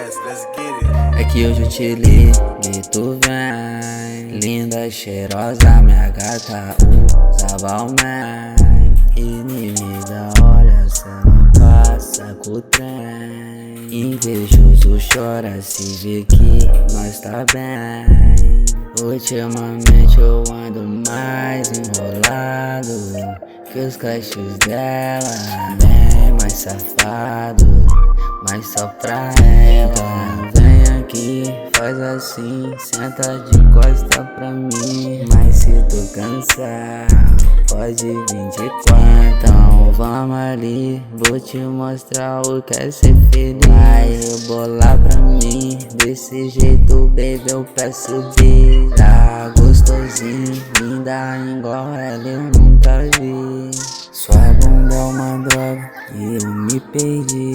ass, let's get it. É que hoje eu te ligue, tu vem. Linda, cheirosa, minha gata usa Balmain. Inimiga, olha, cê não passa com o trem. Invejoso chora se vê que nós tá bem. Ultimamente eu ando mais enrolado que os cachos dela, bem mais safado, mas só pra ela. Vem aqui, faz assim, senta de costa pra mim. Mas se tu cansar, pode vir de quatro. Vamos ali, vou te mostrar o que é ser feliz. Vai rebolar pra mim, desse jeito, baby, eu peço beijar. Gostosinho, linda igual ela eu nunca vi. Sua bunda é uma droga e eu me perdi.